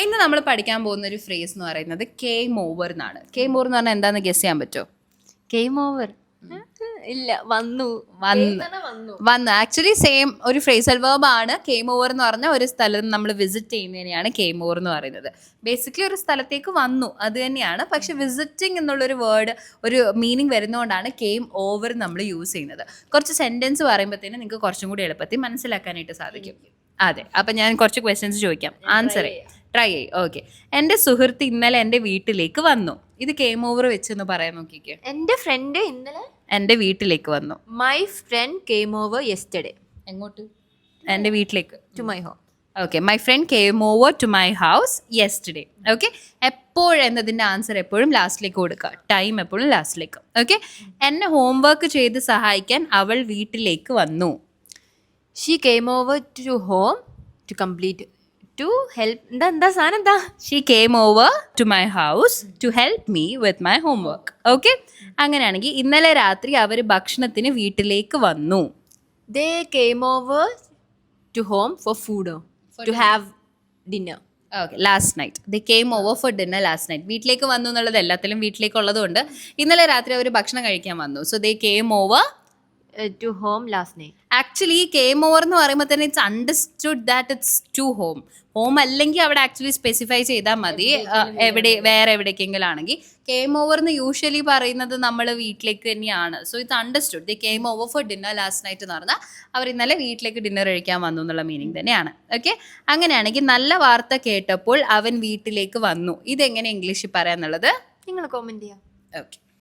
ഇന്ന് നമ്മൾ പഠിക്കാൻ പോകുന്ന ഒരു ഫ്രേസ് എന്ന് പറയുന്നത് കെയിം ഓവർ എന്നാണ്. കെയിം ഓവർ എന്ന് പറഞ്ഞാൽ എന്താണെന്ന് ഗസ് ചെയ്യാൻ പറ്റുമോ? ഗെയിം ഓവർ ഇല്ല, വന്നു വന്നു ആക്ച്വലി സെയിം ഒരു ഫ്രേസൽ വേർബ് ആണ്. കെയിം ഓവർ എന്ന് പറഞ്ഞാൽ ഒരു സ്ഥലം നമ്മൾ വിസിറ്റ് ചെയ്യുന്നതിനെയാണ് കെയിം ഓവർ എന്ന് പറയുന്നത്. ബേസിക്കലി ഒരു സ്ഥലത്തേക്ക് വന്നു അത് തന്നെയാണ്. പക്ഷെ വിസിറ്റിംഗ് എന്നുള്ളൊരു വേർഡ് ഒരു മീനിങ് വരുന്നതുകൊണ്ടാണ് കെയിം ഓവർ നമ്മൾ യൂസ് ചെയ്യുന്നത്. കുറച്ച് സെൻറ്റൻസ് പറയുമ്പോഴത്തേനും നിങ്ങൾക്ക് കുറച്ചും കൂടി എളുപ്പത്തിൽ മനസ്സിലാക്കാനായിട്ട് സാധിക്കും. അതെ, അപ്പം ഞാൻ കുറച്ച് ക്വസ്റ്റ്യൻസ് ചോദിക്കാം, ആൻസർ ട്രൈ ചെയ്യും. ഓക്കെ. എൻ്റെ സുഹൃത്ത് ഇന്നലെ എൻ്റെ വീട്ടിലേക്ക് വന്നു. ഇത് കെയിം ഓവർ വെച്ചെന്ന് പറയാൻ നോക്കിക്കേ. എൻ്റെ ഫ്രണ്ട് ഇന്നലെ എൻ്റെ വീട്ടിലേക്ക് വന്നു. My friend came over yesterday. എങ്ങോട്ട്? എൻ്റെ വീട്ടിലേക്ക്. To my home. Okay. My friend came over to my house yesterday. Okay. എപ്പോഴെന്നതിൻ്റെ ആൻസർ എപ്പോഴും ലാസ്റ്റിലേക്ക് കൊടുക്കുക, ടൈം എപ്പോഴും ലാസ്റ്റിലേക്ക്. ഓക്കെ. എന്നെ ഹോംവർക്ക് ചെയ്ത് സഹായിക്കാൻ അവൾ വീട്ടിലേക്ക് വന്നു. She came over to home to complete to help. എന്താ സാധനം എന്താ? She came over to my house to help me with my homework. Okay. അങ്ങനെയാണെങ്കിൽ ഇന്നലെ രാത്രി അവർ ഭക്ഷണത്തിന് വീട്ടിലേക്ക് വന്നു. They came over to home for food to have dinner. Okay. Last night they came over for dinner last night. വീട്ടിലേക്ക് വന്നു എന്നുള്ളത് എല്ലാത്തിലും വീട്ടിലേക്കുള്ളതുകൊണ്ട് ഇന്നലെ രാത്രി അവർ ഭക്ഷണം കഴിക്കാൻ വന്നു. So they came over to home last night. Actually came over എന്ന് പറയുമ്പോൾ തന്നെ it's understood that it's to home. Home അല്ലെങ്കിൽ അവിടെ ആക്ച്വലി സ്പെസിഫൈ ചെയ്താൽ മതി. വേറെ എവിടേക്കെങ്കിലും ആണെങ്കിൽ കെയിം ഓവർ എന്ന് യൂഷ്വലി പറയുന്നത് നമ്മൾ വീട്ടിലേക്ക് തന്നെയാണ്. So it's understood the came over for dinner last night എന്ന് പറഞ്ഞാൽ അവർ ഇന്നലെ വീട്ടിലേക്ക് ഡിന്നർ കഴിക്കാൻ വന്നു എന്നുള്ള മീനിങ് തന്നെയാണ്. ഓക്കെ. അങ്ങനെയാണെങ്കിൽ നല്ല വാർത്ത കേട്ടപ്പോൾ അവൻ വീട്ടിലേക്ക് വന്നു. ഇതെങ്ങനെ ഇംഗ്ലീഷിൽ പറയാന്നുള്ളത് നിങ്ങൾ കോമെന്റ് ചെയ്യാം. ഓക്കെ.